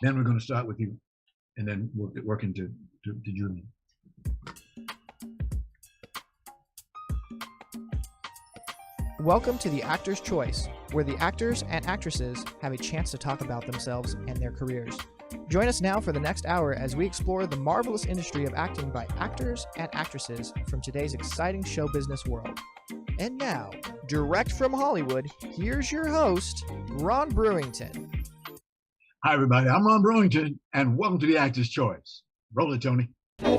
Then we're going to start with you, and then we'll work into Julian. Welcome to The Actor's Choice, where the actors and actresses have a chance to talk about themselves and their careers. Join us now for the next hour as we explore the marvelous industry of acting by actors and actresses from today's exciting show business world. And now, direct from Hollywood, here's your host, Ron Brewington. Hi, everybody. I'm Ron Brewington, and welcome to The Actor's Choice. Roll it, Tony. It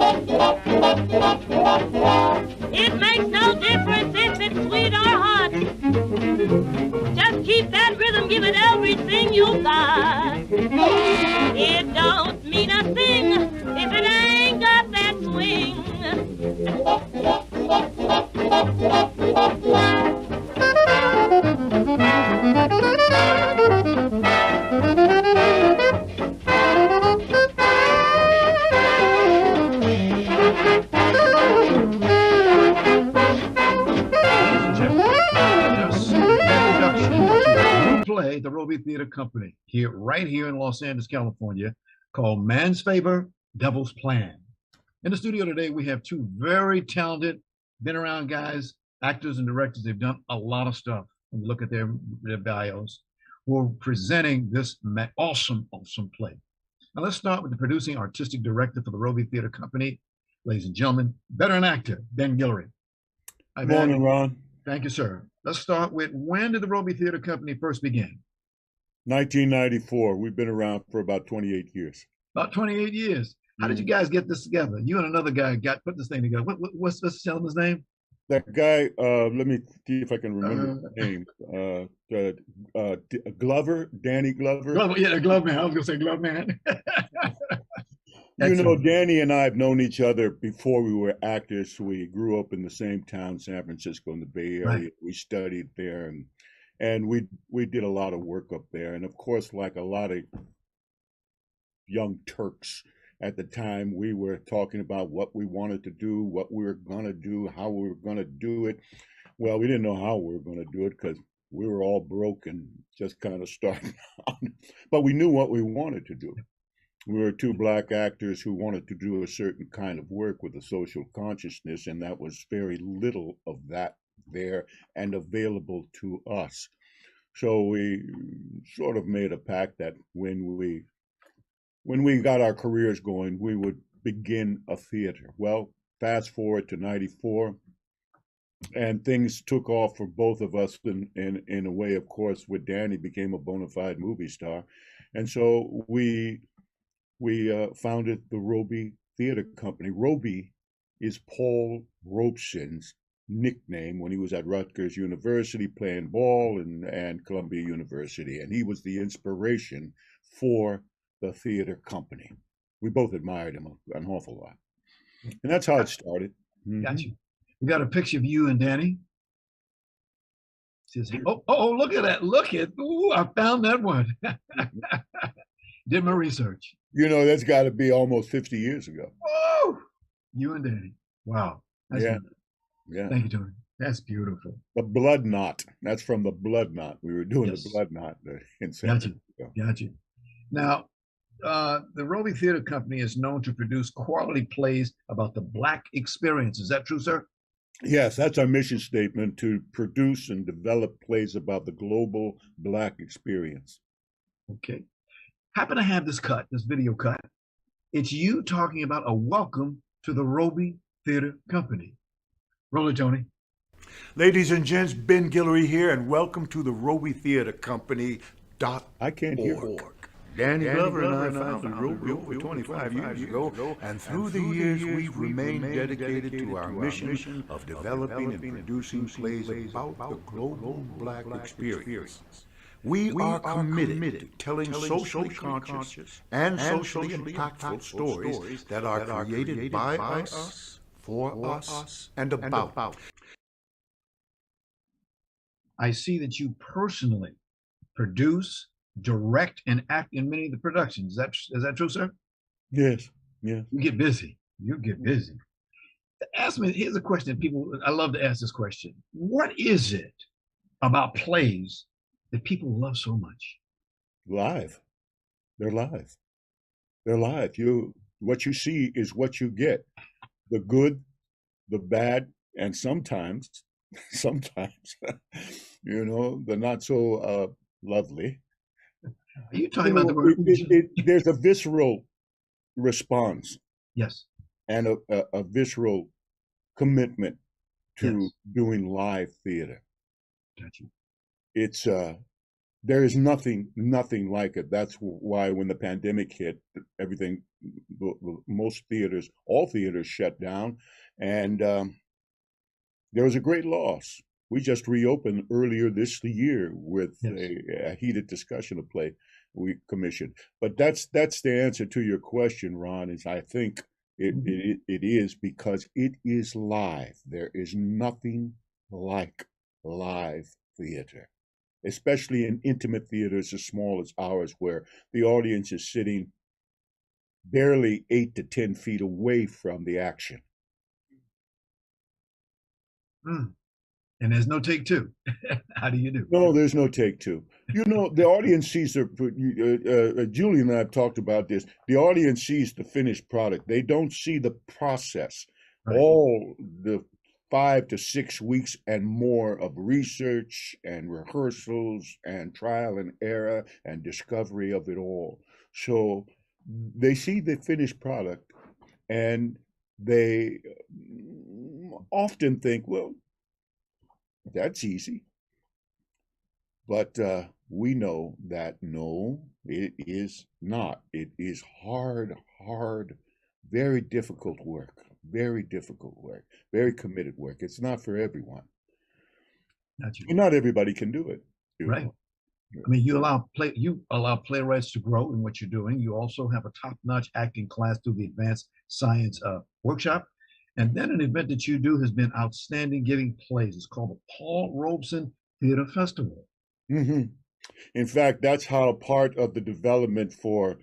makes no difference if it's sweet or hot. Just keep that rhythm, give it everything you got. It don't mean a thing if it ain't got that swing. Play the Roby Theater Company right here in Los Angeles, California, called Man's Favor, Devil's Plan. In the studio today, we have two very talented, been around guys, actors and directors. They've done a lot of stuff. When you look at their bios, who are presenting this awesome play. Now let's start with the producing artistic director for the Roby Theater Company, ladies and gentlemen, veteran actor, Ben Guillory. Good morning, Ron. Thank you, sir. Let's start with, when did the Roby Theater Company first begin? 1994. We've been around for about 28 years. About 28 years. How did you guys get this together? You and another guy put this thing together. What's the gentleman's name? That guy, let me see if I can remember his name. Glover, Danny Glover. Glover, yeah, Glove Man. I was going to say Glove Man. You know, Danny and I have known each other before we were actors. We grew up in the same town, San Francisco, in the Bay Area. Right. We studied there, and we did a lot of work up there. And of course, like a lot of young Turks at the time, we were talking about what we wanted to do, what we were going to do, how we were going to do it. Well, we didn't know how we were going to do it because we were all broke and just kind of starting out. But we knew what we wanted to do. We were two black actors who wanted to do a certain kind of work with a social consciousness, and that was very little of that there and available to us. So we sort of made a pact that when we got our careers going, we would begin a theater. Well, fast forward to 94, and things took off for both of us in a way. Of course, with Danny, became a bona fide movie star. And so we founded the Roby Theater Company. Roby is Paul Robeson's nickname when he was at Rutgers University playing ball and Columbia University. And he was the inspiration for the theater company. We both admired him an awful lot. And that's how it started. Got you. We got a picture of you and Danny. Says, oh, look at that. Ooh, I found that one. Did my research. You know, that's got to be almost 50 years ago. Oh, you and Danny. Wow. That's yeah. Beautiful. Yeah. Thank you, Tony. That's beautiful. The Blood Knot. That's from the Blood Knot. We were doing the Blood Knot in San Francisco. Got you. Now, the Roby Theater Company is known to produce quality plays about the Black experience. Is that true, sir? Yes, that's our mission statement, to produce and develop plays about the global Black experience. Okay. Happen to have this video cut. It's you talking about a welcome to the Roby Theater Company. Roll it, Tony. Ladies and gents, Ben Guillory here, and welcome to the Roby Theater Company. I can't hear. Danny Glover and I founded Roby over 25 years ago, and through the years we've remained dedicated to our mission of developing and producing plays about the global Black experience. We are committed to telling socially conscious and socially impactful stories that are created by us, for us, and about. I see that you personally produce, direct, and act in many of the productions. Is that true, sir? Yes. Yeah. You get busy. Ask me, here's a question I love to ask this question. What is it about plays that people love so much? Live. They're live. They're live. What you see is what you get. The good, the bad, and sometimes, sometimes, the not so lovely. Are you talking about the word? There's a visceral response. Yes. And a visceral commitment to doing live theater. Gotcha. It's there is nothing like it. That's why when the pandemic hit, everything, most theaters, all theaters shut down, and there was a great loss. We just reopened earlier this year with a heated discussion of play we commissioned. But that's the answer to your question, Ron. Is I think it is because it is live. There is nothing like live theater, especially in intimate theaters as small as ours, where the audience is sitting barely 8 to 10 feet away from the action. And there's no take two. How do you do? No, there's no take two. The audience sees Julian and I have talked about this. The audience sees the finished product. They don't see the process. Right. All the 5 to 6 weeks and more of research and rehearsals and trial and error and discovery of it all. So they see the finished product and they often think, well, that's easy. But we know that no, it is not. It is hard, very difficult work, very committed work. It's not for everyone. Not everybody can do it. Right. I mean, you allow playwrights to grow in what you're doing. You also have a top-notch acting class through the Advanced Science Workshop. And then an event that you do has been outstanding, giving plays. It's called the Paul Robeson Theater Festival. Mm-hmm. In fact, that's how part of the development for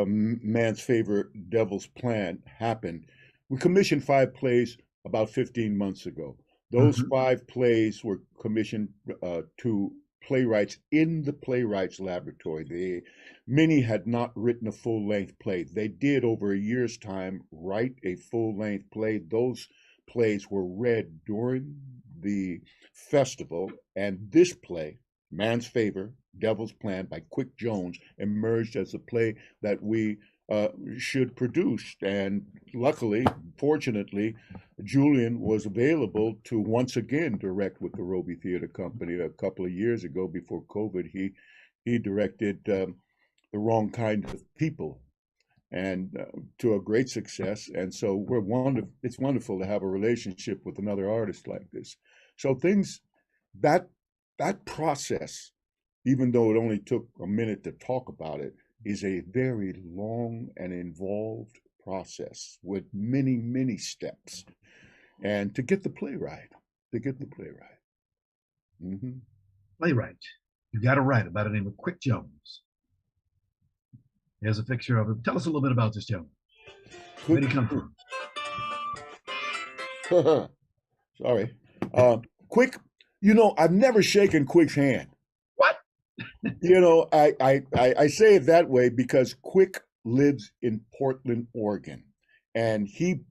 Man's Favorite Devil's Plan happened. We commissioned 5 plays about 15 months ago. Those 5 plays were commissioned to playwrights in the playwrights laboratory. Many had not written a full-length play. They did, over a year's time, write a full-length play. Those plays were read during the festival, and this play, Man's Favor, Devil's Plan by Quick Jones, emerged as a play that we should produce. And luckily, fortunately, Julian was available to once again direct with the Roby Theater Company. A couple of years ago, before COVID, he directed The Wrong Kind of People, and to a great success. And so it's wonderful to have a relationship with another artist like this. So that process, even though it only took a minute to talk about it, is a very long and involved process with many, many steps. And to get the playwright. Mm-hmm. Playwright. You got to write by the name of Quick Jones. Here's a picture of him. Tell us a little bit about this gentleman. Where did he come from? Sorry. Quick, I've never shaken Quick's hand. What? I say it that way because Quick lives in Portland, Oregon, and he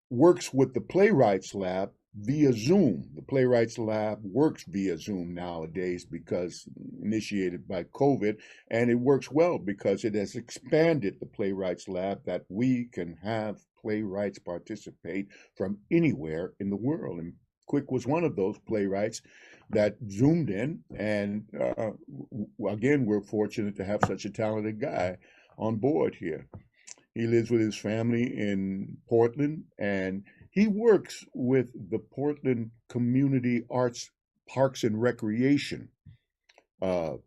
works with the Playwrights Lab via Zoom. The Playwrights Lab works via Zoom nowadays because initiated by COVID, and it works well because it has expanded the Playwrights Lab that we can have playwrights participate from anywhere in the world. And Quick was one of those playwrights that Zoomed in, and again, we're fortunate to have such a talented guy on board here. He lives with his family in Portland, and he works with the Portland Community Arts, Parks and Recreation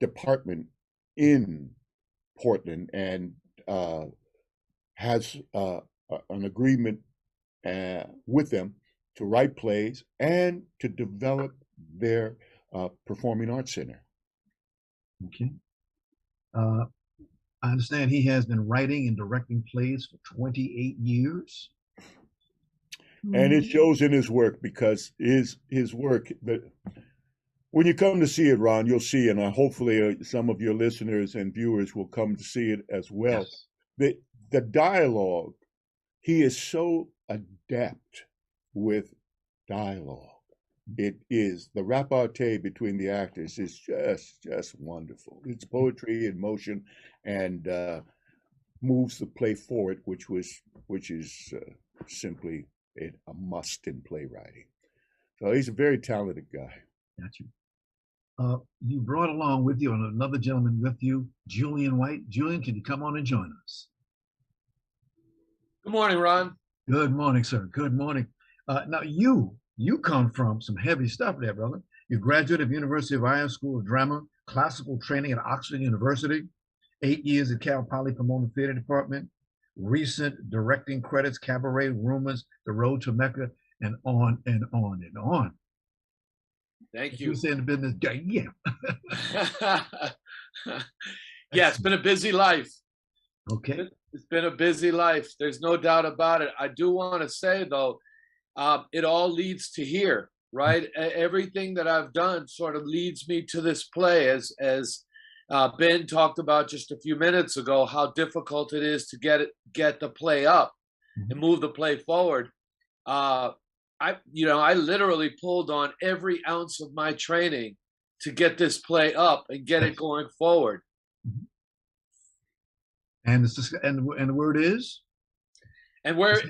department in Portland, and has an agreement with them to write plays and to develop their performing arts center. Okay. I understand he has been writing and directing plays for 28 years. And it shows in his work because his work, When you come to see it, Ron, you'll see, and hopefully some of your listeners and viewers will come to see it as well. Yes. The dialogue, he is so adept with dialogue. It is the repartee between the actors is just wonderful. It's poetry in motion, and moves the play forward, which is simply a must in playwriting. So he's a very talented guy. Got you. You brought along with you, and another gentleman with you, Julian White. Julian, can you come on and join us? Good morning, Ron. Good morning, sir. Good morning. Now, you come from some heavy stuff there, brother. You're a graduate of University of Iowa School of Drama, classical training at Oxford University, 8 years at Cal Poly Pomona Theater Department, recent directing credits, Cabaret, Rumors, The Road to Mecca, and on and on and on. Thank you. You say in the business, yeah. Yeah, it's been a busy life. Okay. It's been a busy life. There's no doubt about it. I do want to say, though, it all leads to here, right? Everything that I've done sort of leads me to this play, as Ben talked about just a few minutes ago, how difficult it is to get the play up and move the play forward. I literally pulled on every ounce of my training to get this play up and get it going forward. And the word is? And we're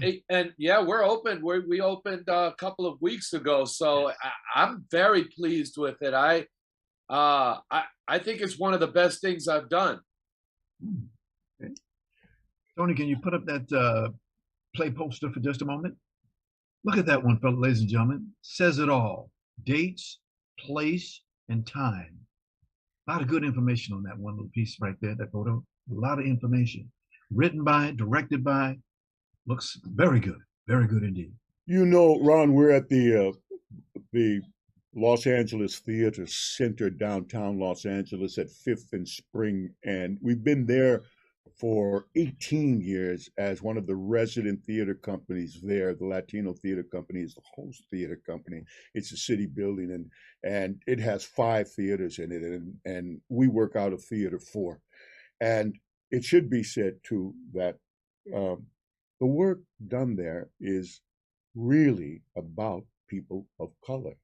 open. We opened a couple of weeks ago, so I'm very pleased with it. I think it's one of the best things I've done. Okay. Tony, can you put up that play poster for just a moment? Look at that one, fellas, ladies and gentlemen. Says it all. Dates, place, and time. A lot of good information on that one little piece right there, that photo. A lot of information. Written by, directed by. Looks very good indeed. You know, Ron, we're at the Los Angeles Theater Center, downtown Los Angeles at 5th and Spring, and we've been there for 18 years as one of the resident theater companies there. The Latino Theater Company is the host theater company. It's a city building, and it has 5 theaters in it, and we work out of Theater 4. And it should be said, too, that the work done there is really about people of color.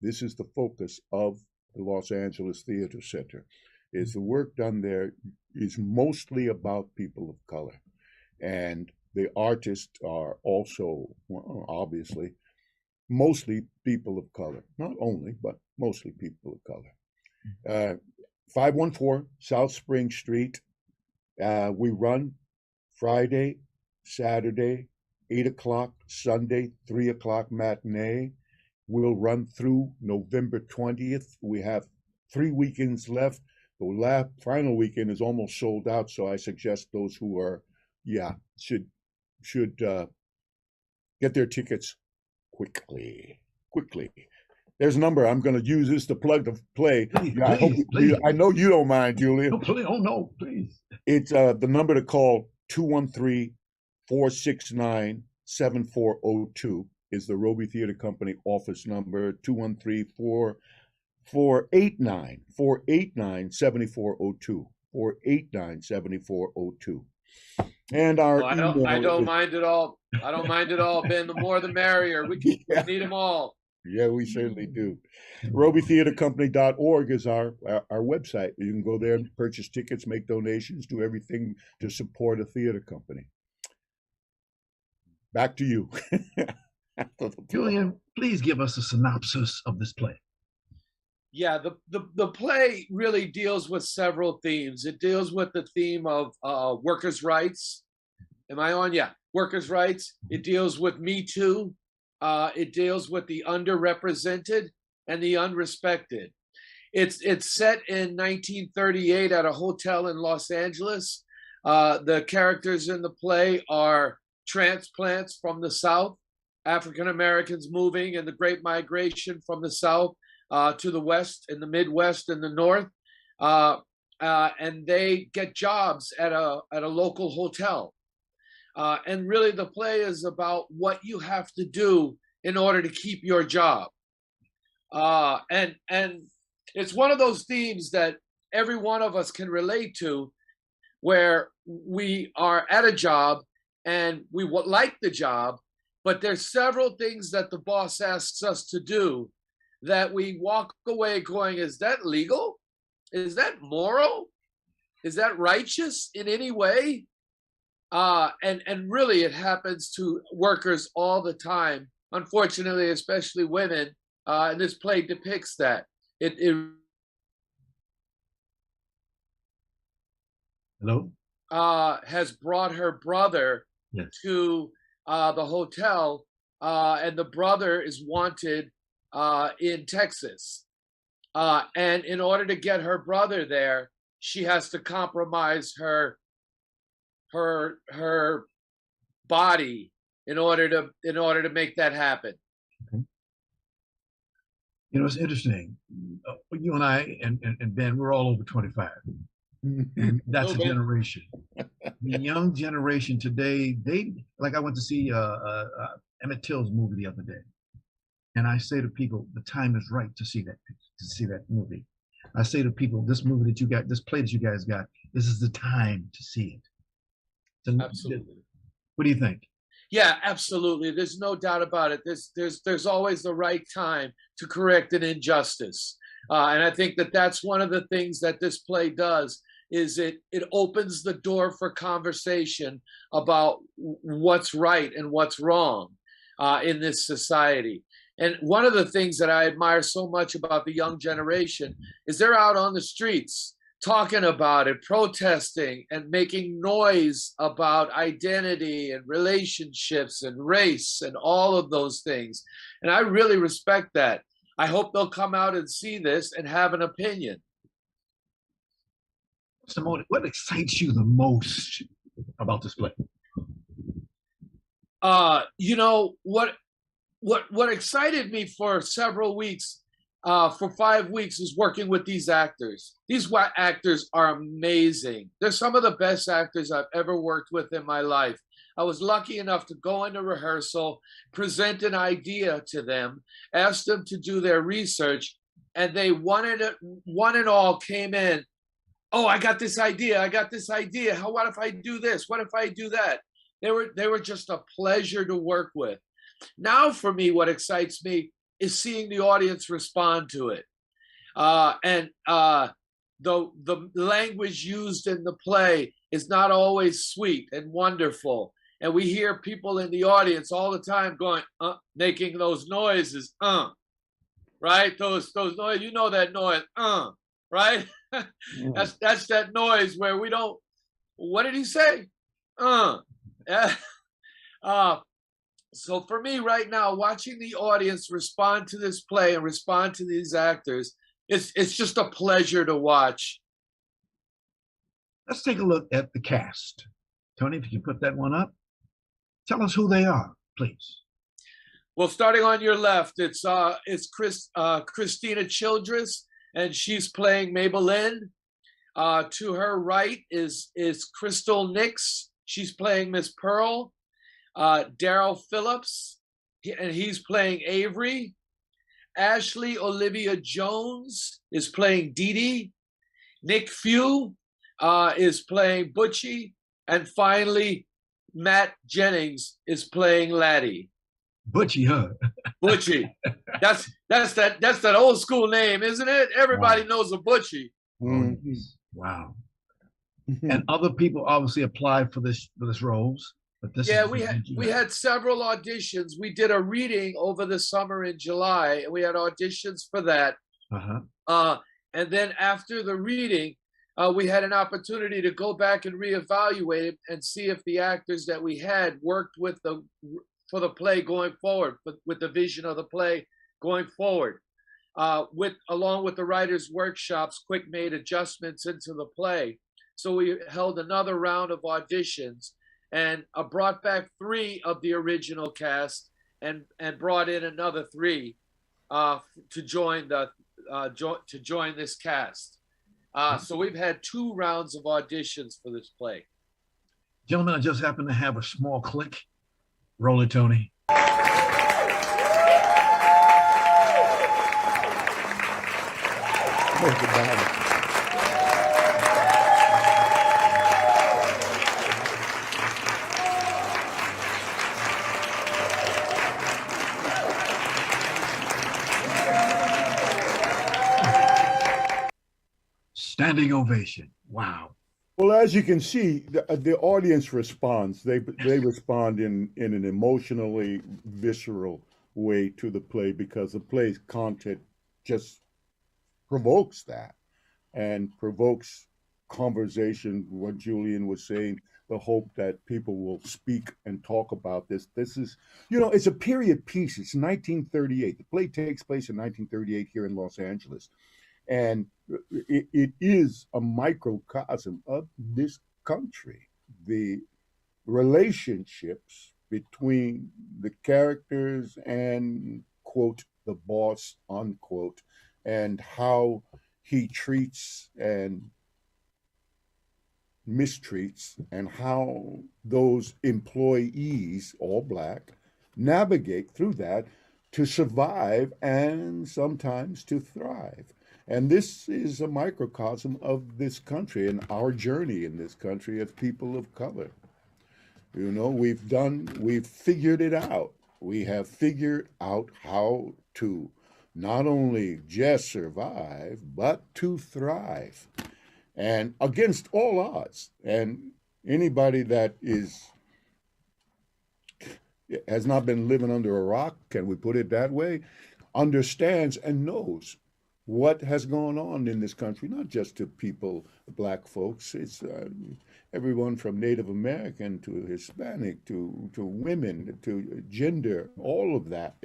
This is the focus of the Los Angeles Theater Center, is the work done there is mostly about people of color. And the artists are also, obviously, mostly people of color. Not only, but mostly people of color. 514 South Spring Street. We run Friday, Saturday, 8 o'clock, Sunday, 3 o'clock matinee. We'll run through November 20th. We have 3 weekends left. The final weekend is almost sold out, so I suggest those who are, should get their tickets quickly. There's a number. I'm going to use this to plug the play. Please. I know you don't mind, Julian. No, please. Oh, no, please. It's the number to call, 213-469-7402 is the Roby Theater Company office number, 213-489-7402, 489-7402. And our I don't mind at all. I don't mind at all, Ben. The more the merrier. We need them all. Yeah, we certainly do. RobyTheaterCompany.org is our website. You can go there and purchase tickets, make donations, do everything to support a theater company. Back to you. Julian, please give us a synopsis of this play. Yeah, the play really deals with several themes. It deals with the theme of workers' rights. Am I on? Yeah, workers' rights. It deals with Me Too. It deals with the underrepresented and the unrespected. It's set in 1938 at a hotel in Los Angeles. The characters in the play are transplants from the South, African Americans moving in the Great Migration from the South to the West, in the Midwest and the North, and they get jobs at a local hotel. And really the play is about what you have to do in order to keep your job. And it's one of those themes that every one of us can relate to, where we are at a job and we like the job, but there's several things that the boss asks us to do that we walk away going, is that legal? Is that moral? Is that righteous in any way? And really, it happens to workers all the time, unfortunately, especially women. And this play depicts that. Hello? Has brought her brother to the hotel, and the brother is wanted in Texas. And in order to get her brother there, she has to compromise her body in order to make that happen. Okay. You know, it's interesting. You and I and Ben, we're all over 25. And that's a generation. The young generation today, I went to see Emmett Till's movie the other day. And I say to people, the time is right to see that movie. I say to people, this movie that you got, this play that you guys got, this is the time to see it. So, absolutely. What do you think? Yeah, absolutely. There's no doubt about it. There's always the right time to correct an injustice. And I think that's one of the things that this play does, is it opens the door for conversation about what's right and what's wrong in this society. And one of the things that I admire so much about the young generation is they're out on the streets talking about it, protesting and making noise about identity and relationships and race and all of those things. And I really respect that. I hope they'll come out and see this and have an opinion. Simone, what excites you the most about this play? You know, what excited me for several weeks, for 5 weeks, is working with these actors. These actors are amazing. They're some of the best actors I've ever worked with in my life. I was lucky enough to go into rehearsal, present an idea to them, ask them to do their research, and they one and all came in. Oh, I got this idea. What if I do this? What if I do that? They were just a pleasure to work with. Now, for me, what excites me is seeing the audience respond to it. And the language used in the play is not always sweet and wonderful. And we hear people in the audience all the time going, making those noises, right? Those noise, you know that noise, right? That's that noise where we don't, what did he say? So for me right now, watching the audience respond to this play and respond to these actors, it's just a pleasure to watch. Let's take a look at the cast. Tony, if you can put that one up. Tell us who they are, please. Well, starting on your left, it's Christina Childress, and she's playing Maybelline. To her right is Crystal Nix. She's playing Miss Pearl. Daryl Phillips, and he's playing Avery. Ashley Olivia Jones is playing Dee Dee. Nick Few is playing Butchie. And finally, Matt Jennings is playing Laddie. Butchie, huh? Butchie. That's that old school name, isn't it? Everybody knows a Butchie. Wow. And other people obviously applied for this roles. Yeah, we had several auditions. We did a reading over the summer in July, and we had auditions for that. And then after the reading, we had an opportunity to go back and reevaluate it and see if the actors that we had worked for the play going forward, with the vision of the play going forward. Along with the writers' workshops, quick made adjustments into the play. So we held another round of auditions. And I brought back 3 of the original cast and brought in another 3 to join this cast. So we've had 2 rounds of auditions for this play. Gentlemen, I just happen to have a small click. Roll it, Tony. Standing ovation. Wow. Well, as you can see, the audience responds. They respond in an emotionally visceral way to the play because the play's content just provokes that and provokes conversation. What Julian was saying, the hope that people will speak and talk about this. This is, it's a period piece. It's 1938. The play takes place in 1938 here in Los Angeles. And it is a microcosm of this country. The relationships between the characters and, quote, the boss, unquote, and how he treats and mistreats, and how those employees, all Black, navigate through that to survive and sometimes to thrive. And this is a microcosm of this country and our journey in this country as people of color. We've figured it out. We have figured out how to not only just survive, but to thrive. And against all odds. And anybody that has not been living under a rock, can we put it that way, understands and knows what has gone on in this country, not just to people, Black folks. It's everyone from Native American to Hispanic to women to gender, all of that.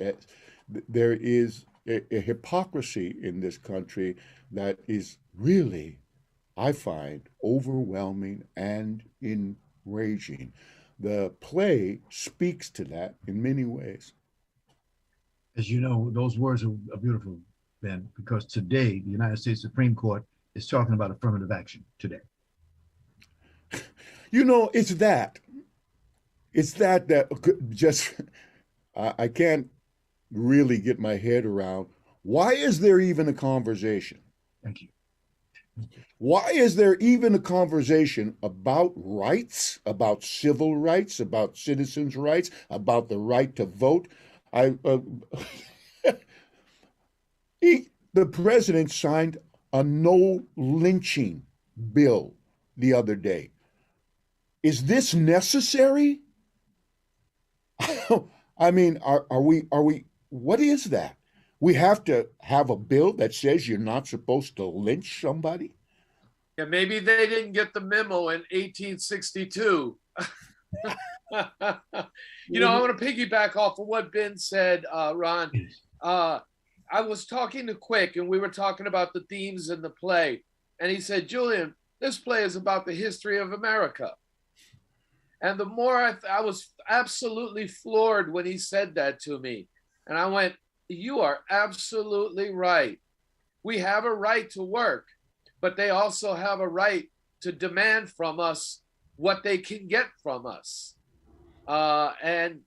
There is a hypocrisy in this country that is really, I find, overwhelming and enraging. The play speaks to that in many ways. As you know, those words are beautiful, Ben, because today the United States Supreme Court is talking about affirmative action today. It's that just I can't really get my head around. Why is there even a conversation? Thank you. Why is there even a conversation about rights, about civil rights, about citizens' rights, about the right to vote? The president signed a no lynching bill the other day. Is this necessary? I mean, are we, what is that? We have to have a bill that says you're not supposed to lynch somebody? Yeah, maybe they didn't get the memo in 1862. I want to piggyback off of what Ben said, Ron. I was talking to Quick, and we were talking about the themes in the play. And he said, Julian, this play is about the history of America. And the more I was absolutely floored when he said that to me. And I went, you are absolutely right. We have a right to work, but they also have a right to demand from us what they can get from us. And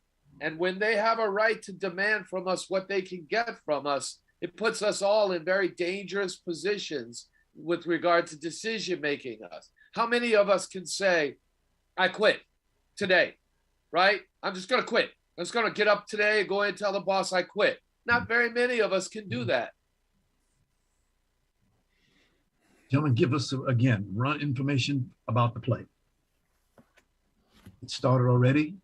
when they have a right to demand from us what they can get from us, it puts us all in very dangerous positions with regard to decision making us. How many of us can say, I quit today, right? I'm just going to quit. I'm just going to get up today and go in and tell the boss I quit. Not very many of us can do that. Gentlemen, give us, again, run information about the play. It started already?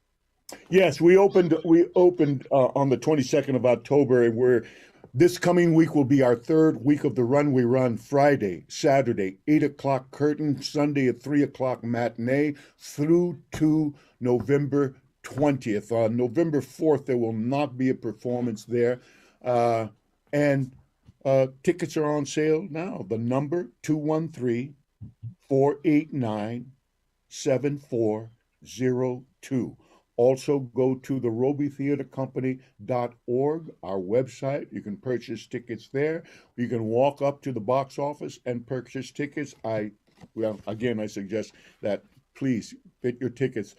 Yes, we opened on the 22nd of October, and this coming week will be our third week of the run. We run Friday, Saturday, 8 o'clock curtain, Sunday at 3 o'clock matinee, through to November 20th. On November 4th, there will not be a performance there. And tickets are on sale now. The number 213-489-7402. Also go to the robytheatercompany.org, our website. You can purchase tickets there. You can walk up to the box office and purchase tickets. I suggest that please get your tickets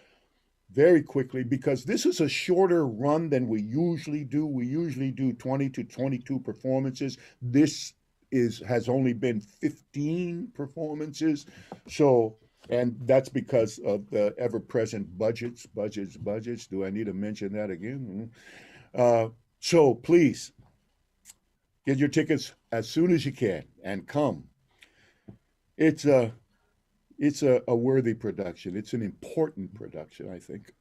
very quickly, because this is a shorter run than we usually do. We usually do 20 to 22 performances. This has only been 15 performances. So, and that's because of the ever-present budgets. Do I need to mention that again? So please get your tickets as soon as you can and come. It's a worthy production. It's an important production, I think.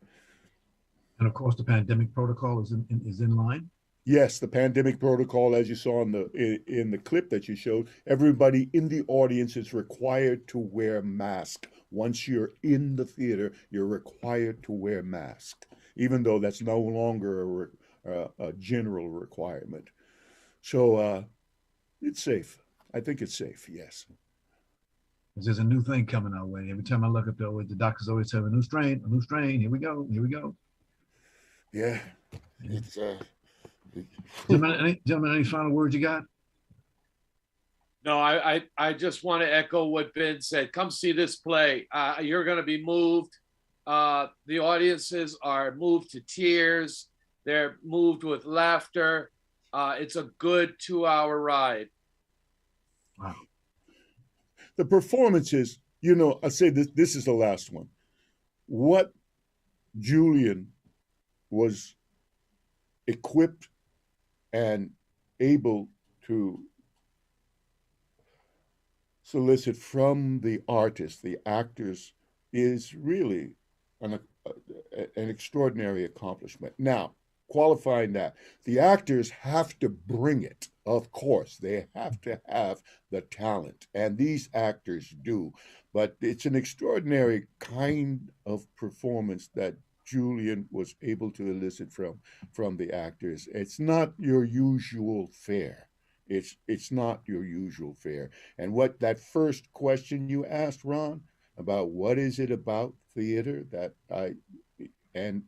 And of course, the pandemic protocol is in line. Yes, the pandemic protocol, as you saw in the clip that you showed, everybody in the audience is required to wear mask. Once you're in the theater, you're required to wear mask, even though that's no longer a general requirement. So it's safe. I think it's safe. Yes. There's a new thing coming our way. Every time I look up there, the doctors always have a new strain. Here we go. Yeah, it's Gentlemen, any final words you got? No, I just want to echo what Ben said. Come see this play. You're going to be moved. The audiences are moved to tears. They're moved with laughter. It's a good 2-hour ride. Wow. The performances, I say this is the last one. What Julian was equipped and able to solicit from the artists, the actors, is really an extraordinary accomplishment. Now, qualifying that, the actors have to bring it. Of course, they have to have the talent, and these actors do. But it's an extraordinary kind of performance that Julian was able to elicit from the actors. It's not your usual fare. It's not your usual fare. And what that first question you asked, Ron, about what is it about theater and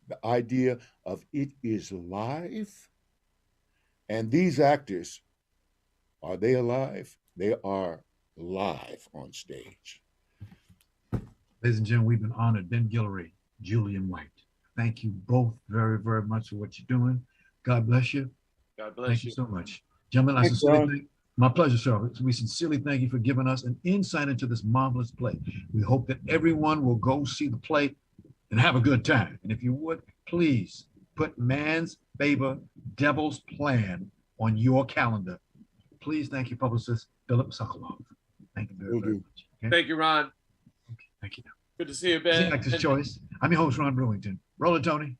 the idea of it is live. And these actors, are they alive? They are live on stage. Ladies and gentlemen, we've been honored. Ben Guillory, Julian White. Thank you both very, very much for what you're doing. God bless you. God bless Thank you so much. Gentlemen, my pleasure, sir. We sincerely thank you for giving us an insight into this marvelous play. We hope that everyone will go see the play and have a good time. And if you would, please put Man's Favor, Devil's Plan on your calendar. Please, thank you, publicist Philip Sokolov. Thank you very, very much. Okay? Thank you, Ron. Okay, thank you. Good to see you, Ben. Actor's Choice. I'm your host, Ron Brewington. Roller Tony.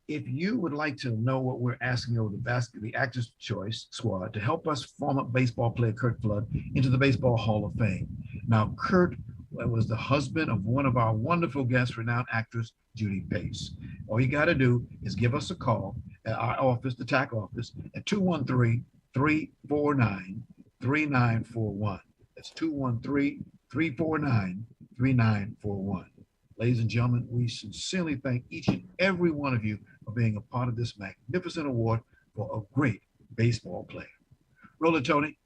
If you would like to know what we're asking of the Actors Choice squad to help us former baseball player Kurt Flood into the Baseball Hall of Fame. Now, Kurt was the husband of one of our wonderful guests, renowned actress, Judy Pace. All you got to do is give us a call at our office, the TAC office, at 213-349-3941. That's 213-349-3941. Ladies and gentlemen, we sincerely thank each and every one of you for being a part of this magnificent award for a great baseball player. Roller Tony.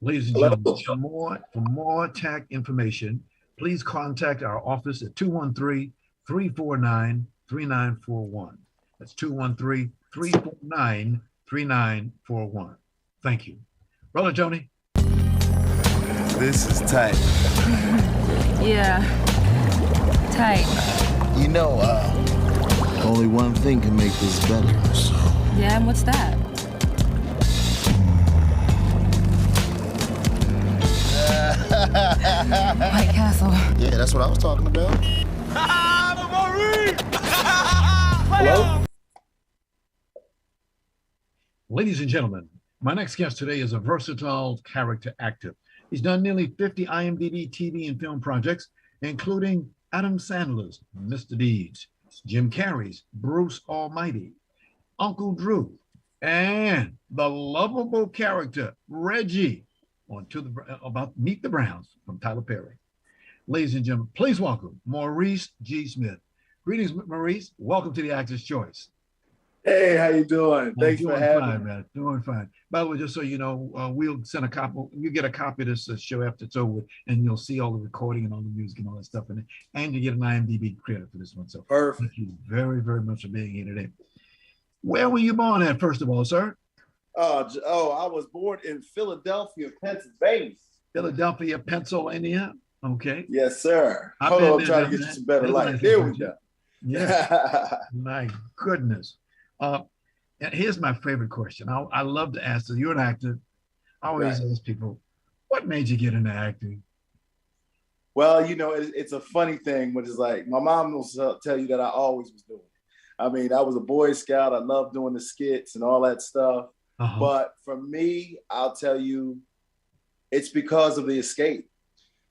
Ladies and gentlemen, for more TAC information, please contact our office at 213-349-3941. That's 213-349-3941. Thank you. Roller Tony. This is tight. Yeah, tight. You know, only one thing can make this better. So. Yeah, and what's that? White Castle. Yeah, that's what I was talking about. Maurice! Hello? Ladies and gentlemen, My next guest today is a versatile character actor. He's done nearly 50 IMDb TV and film projects, including Adam Sandler's Mr. Deeds, Jim Carrey's Bruce Almighty, Uncle Drew, and the lovable character Reggie on about Meet the Browns from Tyler Perry. Ladies and gentlemen, please welcome Maurice G. Smith. Greetings, Maurice. Welcome to the Actor's Choice. Hey, how you doing? Thanks for having me. Man. Doing fine. By the way, just so you know, we'll send a copy. You get a copy of this show after it's over, and you'll see all the recording and all the music and all that stuff in it, and you get an IMDb credit for this one. So perfect. Thank you very, very much for being here today. Where were you born at, first of all, sir? I was born in Philadelphia, Pennsylvania. Philadelphia, Pennsylvania. Okay. Yes, sir. Hold on, I'm trying to get you some better light. There we go. Yeah. My goodness. And here's my favorite question. I love to ask. So you're an actor. I always ask people, what made you get into acting? Well, you know, it's a funny thing, which is like my mom will tell you that I always was doing it. I mean, I was a Boy Scout. I loved doing the skits and all that stuff. But for me, I'll tell you, it's because of the escape.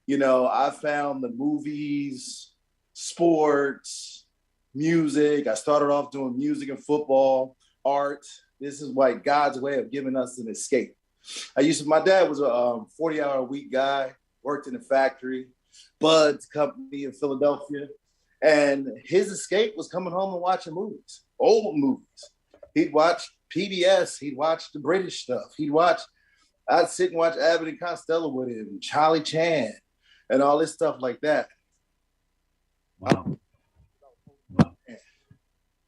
You know, I found the movies, sports, music. I started off doing music and football, art. This is like God's way of giving us an escape. My dad was a 40-hour-a-week guy, worked in a factory, Bud's company in Philadelphia. And his escape was coming home and watching movies, old movies. He'd watch PBS. He'd watch the British stuff. I'd sit and watch Abbott and Costello with him, Charlie Chan, and all this stuff like that. Wow.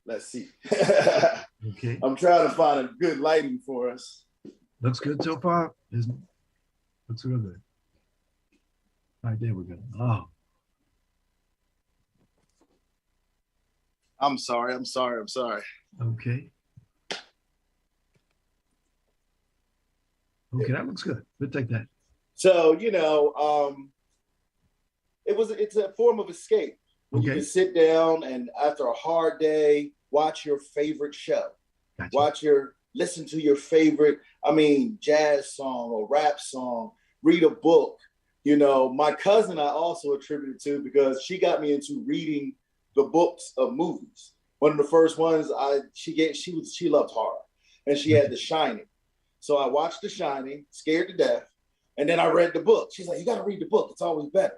Let's see. Okay. I'm trying to find a good lighting for us. Looks good so far, isn't it? Looks real good. All right, there we go. Oh. I'm sorry. Okay. Okay, that looks good. We'll take that. So, you know, it's a form of escape. You can sit down and after a hard day, watch your favorite show. Gotcha. Listen to your favorite, jazz song or rap song, read a book. You know, my cousin I also attributed to because she got me into reading the books of movies. One of the first ones she loved horror and she had The Shining. So I watched The Shining, scared to death, and then I read the book. She's like, you got to read the book. It's always better.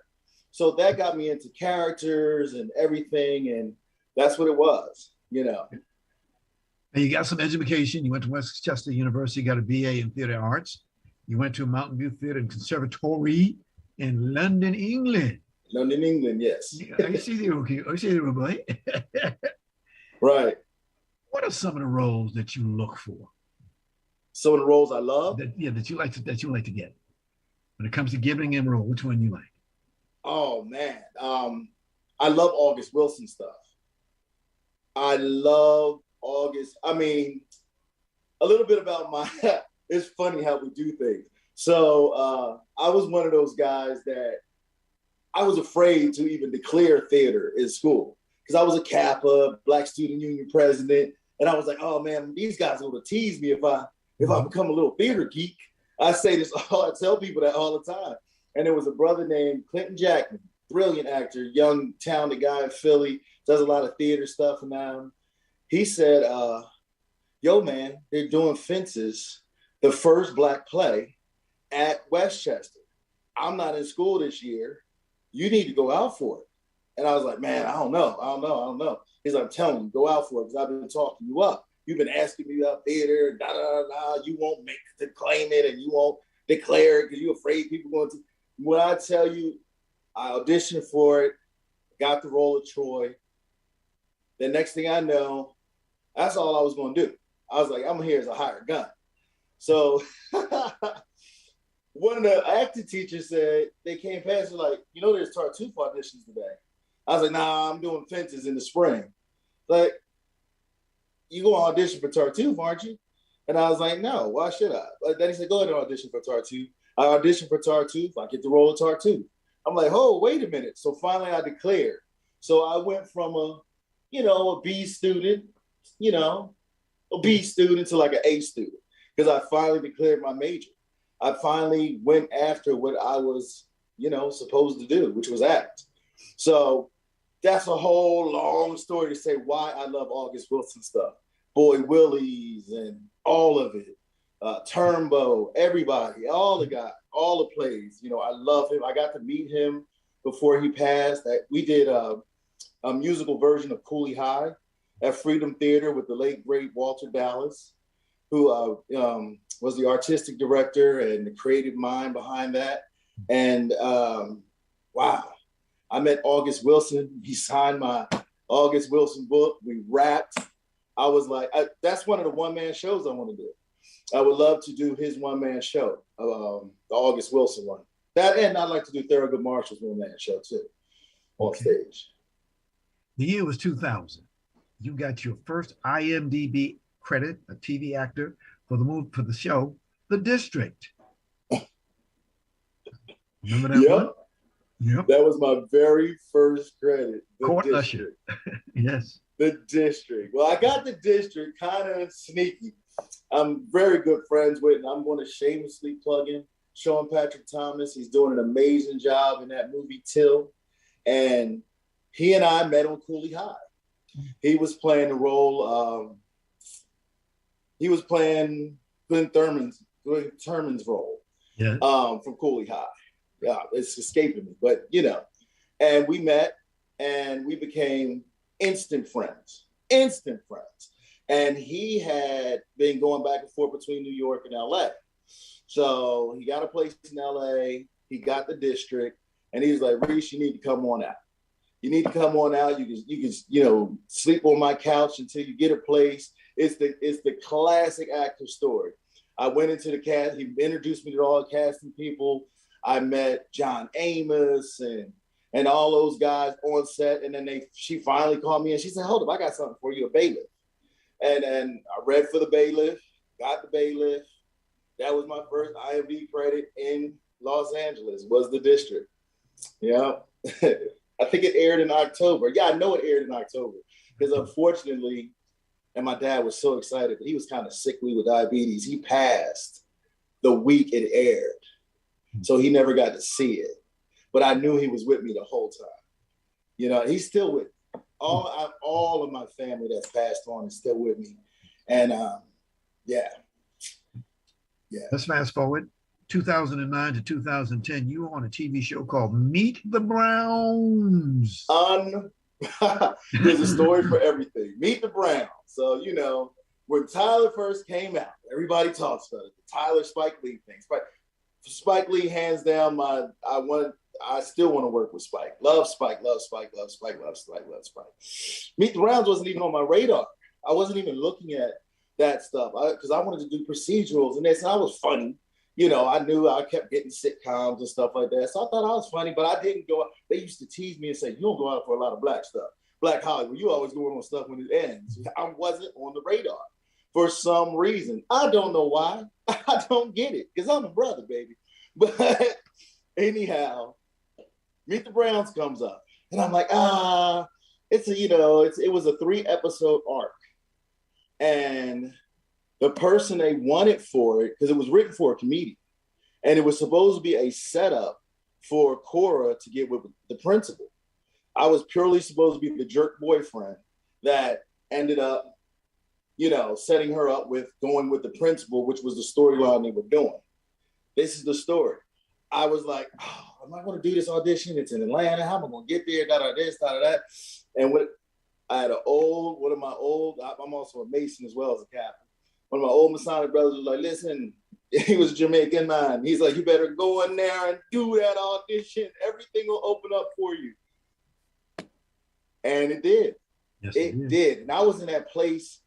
So that got me into characters and everything, and that's what it was, you know. And you got some education. You went to Westchester University, got a BA in theater arts. You went to Mountain View Theater and Conservatory in London, England. London, England, yes. I see the boy. Right. What are some of the roles that you look for? Some of the roles I love? That you like to get. When it comes to giving in role, which one you like? Oh man, I love August Wilson stuff. I love August. A little bit about it's funny how we do things. So I was one of those guys that I was afraid to even declare theater in school because I was a Kappa, Black Student Union president. And I was like, oh man, these guys are going to tease me if I become a little theater geek. I say this, I tell people that all the time. And there was a brother named Clinton Jackman, brilliant actor, young, talented guy in Philly, does a lot of theater stuff now. He said, yo, man, they're doing Fences, the first Black play at Westchester. I'm not in school this year. You need to go out for it. And I was like, man, I don't know. He's like, I'm telling you, go out for it because I've been talking you up. You've been asking me about theater, you won't make it to claim it and you won't declare it because you're afraid people going to. When I tell you, I auditioned for it, got the role of Troy. The next thing I know, that's all I was going to do. I was like, I'm here as a hired gun. So one of the acting teachers said, they came past and like, there's Tartuffe auditions today. I was like, nah, I'm doing Fences in the spring. Like, you go audition for Tartuffe, aren't you? And I was like, no, why should I? But then he said, go ahead and audition for Tartuffe. I auditioned for Tartuffe. I get the role of Tartuffe. I'm like, oh, wait a minute. So finally I declared. So I went from a B student, to like an A student. because I finally declared my major. I finally went after what I was, supposed to do, which was act. So that's a whole long story to say why I love August Wilson stuff. Boy Willies and all of it. Turnbow, everybody, all the guys, all the plays. I love him. I got to meet him before he passed. We did a musical version of Cooley High at Freedom Theater with the late, great Walter Dallas, who was the artistic director and the creative mind behind that. And wow, I met August Wilson. He signed my August Wilson book. We rapped. I was like, that's one of the one-man shows I want to do. I would love to do his one-man show, the August Wilson one. That, and I'd like to do Thurgood Marshall's one-man show too, on stage. The year was 2000. You got your first IMDb credit, a TV actor, for the show, The District. Remember that one? Yep. That was my very first credit. Court Usher. Yes. The District. Well, I got The District kind of sneaky. I'm very good friends with, and I'm going to shamelessly plug in Sean Patrick Thomas. He's doing an amazing job in that movie Till. And he and I met on Cooley High. He was playing the role. He was playing Glenn Thurman's role. Yeah. From Cooley High. Yeah, it's escaping me, but and we met and we became instant friends. And he had been going back and forth between New York and LA. So he got a place in LA, he got The District, and he was like, Reese, you need to come on out. You need to come on out. You can sleep on my couch until you get a place. It's the classic actor story. I went into the cast, he introduced me to all the casting people. I met John Amos and all those guys on set. And then she finally called me and she said, hold up, I got something for you, a bailiff. And I read for the bailiff, got the bailiff. That was my first IMDb credit in Los Angeles, was The District. Yeah. I think it aired in October. Yeah, I know it aired in October because unfortunately, and my dad was so excited, but he was kind of sickly with diabetes. He passed the week it aired. So he never got to see it. But I knew he was with me the whole time. He's still with me. All of my family that's passed on is still with me. And yeah. Let's fast forward. 2009 to 2010, you were on a TV show called Meet the Browns. There's a story for everything. Meet the Browns. So, when Tyler first came out, everybody talks about it. The Tyler Spike Lee thing. Spike Lee, hands down, I still want to work with Spike. Love Spike. Meet the Browns wasn't even on my radar. I wasn't even looking at that stuff because I wanted to do procedurals, and I was funny. I knew I kept getting sitcoms and stuff like that. So I thought I was funny, but I didn't go out. They used to tease me and say, you don't go out for a lot of black stuff. Black Hollywood, you always going on stuff when it ends. I wasn't on the radar for some reason. I don't know why. I don't get it because I'm a brother, baby. But anyhow, Meet the Browns comes up. And I'm like, it was a 3-episode arc. And the person they wanted for it, because it was written for a comedian, and it was supposed to be a setup for Cora to get with the principal. I was purely supposed to be the jerk boyfriend that ended up, setting her up with going with the principal, which was the storyline they were doing. This is the story. I was like, am I going to do this audition? It's in Atlanta. How am I going to get there? This, that. And I had I'm also a Mason as well as a captain. One of my old Masonic brothers was like, listen, he was a Jamaican man. He's like, you better go in there and do that audition. Everything will open up for you. And it did. Yes, it did. And I was in that place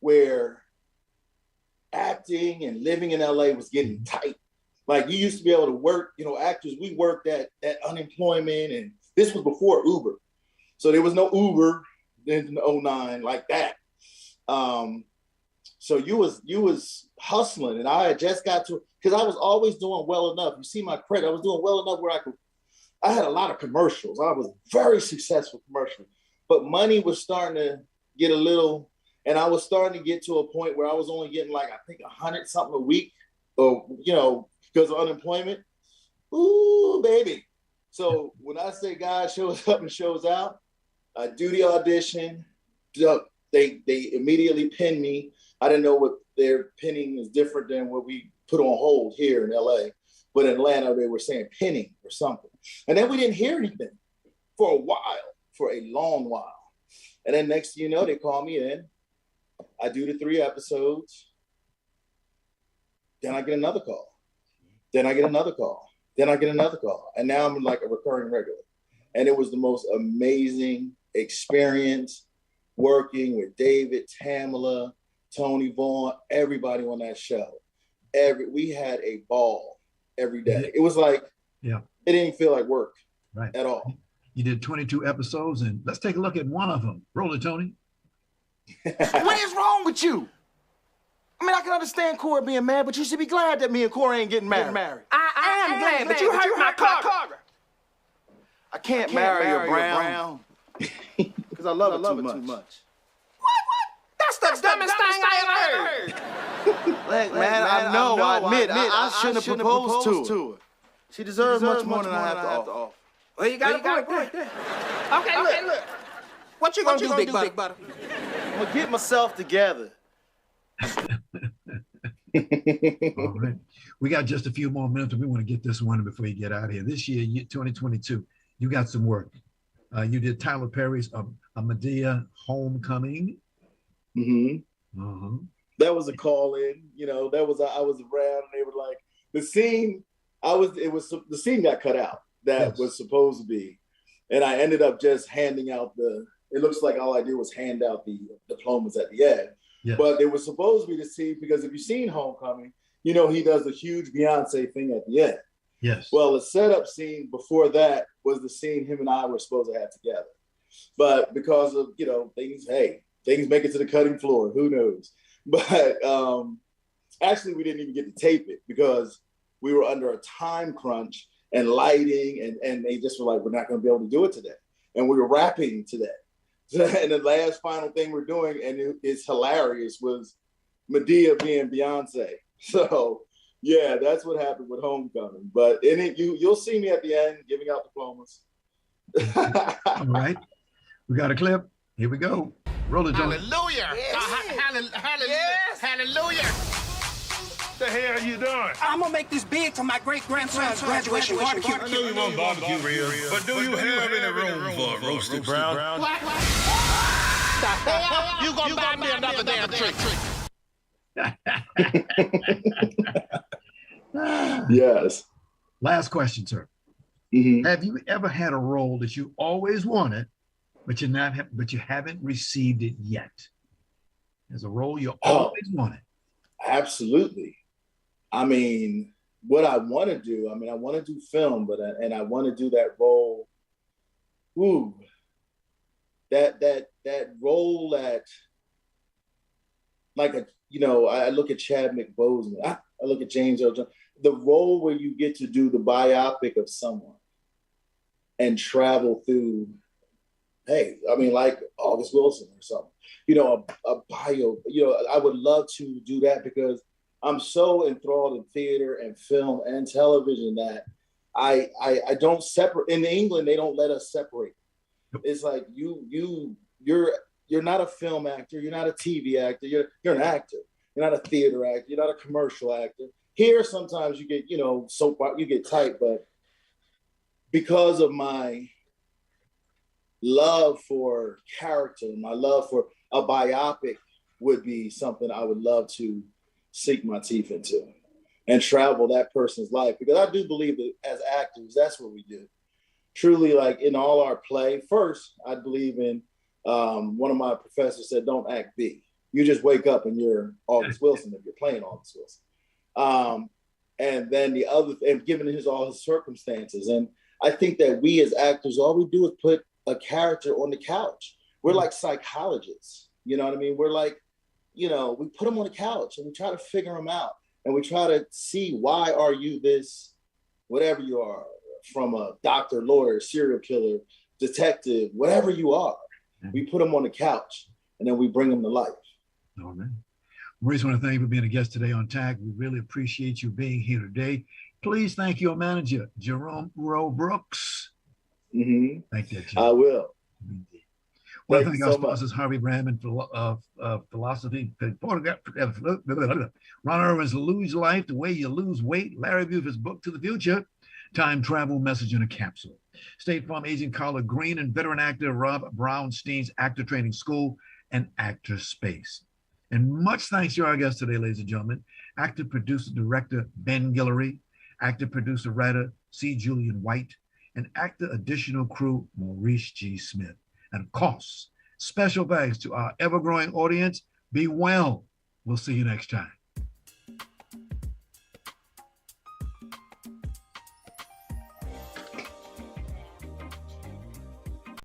where acting and living in LA was getting tight. Like you used to be able to work, actors, we worked at unemployment, and this was before Uber. So there was no Uber in 2009 like that. So you was hustling, and I had just got to, because I was always doing well enough. You see my credit, I was doing well enough where I had a lot of commercials. I was very successful commercial, but money was starting to get a little, And I was starting to get to a point where I was only getting like, I think 100 something a week, or, you know, because of unemployment. Ooh, baby. So when I say God shows up and shows out, I do the audition. They immediately pin me. I didn't know what their pinning is different than what we put on hold here in LA. But in Atlanta, they were saying pinning or something. And then we didn't hear anything for a while, for a long while. And then next thing you know, they call me in. I do the 3 episodes. Then I get another call. Then I get another call. Then I get another call. And now I'm like a recurring regular. And it was the most amazing experience working with David, Tamala, Tony Vaughn, everybody on that show. We had a ball every day. It was like, it didn't feel like work at all. You did 22 episodes, and let's take a look at one of them. Roll it, Tony. What is wrong with you? I mean, I can understand Corey being mad, but you should be glad that me and Corey ain't getting married. I am glad, but you hurt my car. I can't marry you, Brown. Because I love it too much. What? That's the dumbest thing I ever heard. Look, man, I know, I admit, I shouldn't have proposed to her. She deserves much more than I have to offer. Well, you got a point there. Okay, look. What you gonna do, Big Butter? I'm gonna get myself together. All right. We got just a few more minutes. We want to get this one before you get out of here. This year, 2022, you got some work. You did Tyler Perry's A Medea Homecoming. Mm-hmm. That was a call in. You know, I was around, and they were like, the scene got cut out. That was supposed to be. And I ended up just handing out it looks like all I did was hand out the diplomas at the end. Yes. But it was supposed to be the scene, because if you've seen Homecoming, you know, he does a huge Beyonce thing at the end. Yes. Well, the setup scene before that was the scene him and I were supposed to have together. But because of, you know, things make it to the cutting floor. Who knows? But actually, we didn't even get to tape it because we were under a time crunch and lighting, and they just were like, we're not going to be able to do it today. And we were rapping today. And the last final thing we're doing, and it's hilarious, was Medea being Beyonce. So yeah, that's what happened with Homecoming. But in it, you'll see me at the end giving out diplomas. All right, we got a clip. Here we go. Roll it, Johnny. Hallelujah! Yes. Hallelujah! What the hell are you doing? I'm gonna make this big for my great-grandson's graduation barbecue. I know you want barbecue ribs, but do you have any room for roasted brown? What? The hell? You gonna buy me another damn trick? Yes. Last question, sir. Mm-hmm. Have you ever had a role that you always wanted, but you haven't received it yet? There's a role you always wanted. Absolutely. I mean, what I want to do, I want to do film, and I want to do that role. Ooh, that role that, like I look at Chadwick Boseman, I look at James Earl Jones, the role where you get to do the biopic of someone and travel through, like August Wilson or something, a bio, I would love to do that because I'm so enthralled in theater and film and television that I don't separate. In England, they don't let us separate. It's like you're not a film actor, you're not a TV actor, you're an actor. You're not a theater actor, you're not a commercial actor. Here, sometimes you get, you get tight, but because of my love for character, my love for a biopic would be something I would love to sink my teeth into and travel that person's life, because I do believe that as actors, that's what we do. Truly, like in all our play, first, I believe in, one of my professors said, don't act B. You just wake up and you're August Wilson if you're playing August Wilson. And then the other, and given all his circumstances. And I think that we as actors, all we do is put a character on the couch. We're like psychologists, you know what I mean? We're like, we put them on the couch and we try to figure them out. And we try to see, why are you this, whatever you are, from a doctor, lawyer, serial killer, detective, whatever you are. We put them on the couch and then we bring them to life. All right. Maurice, I want to thank you for being a guest today on TAG. We really appreciate you being here today. Please thank your manager, Jerome Rowe Brooks. Mm-hmm. Thank you, I will. Well, thank our sponsors, Harvey Brandman, Philosophy, Ron Irwin's Lose Life, The Way You Lose Weight, Larry Buford's book, To the Future, Time Travel Message in a Capsule, State Farm agent Carla Green, and veteran actor Rob Brownstein's Actor Training School and Actor Space. And much thanks to our guests today, ladies and gentlemen, actor, producer, director Ben Guillory, actor, producer, writer C. Julian White, and actor additional crew Maurice G. Smith. And of course, special thanks to our ever-growing audience. Be well. We'll see you next time.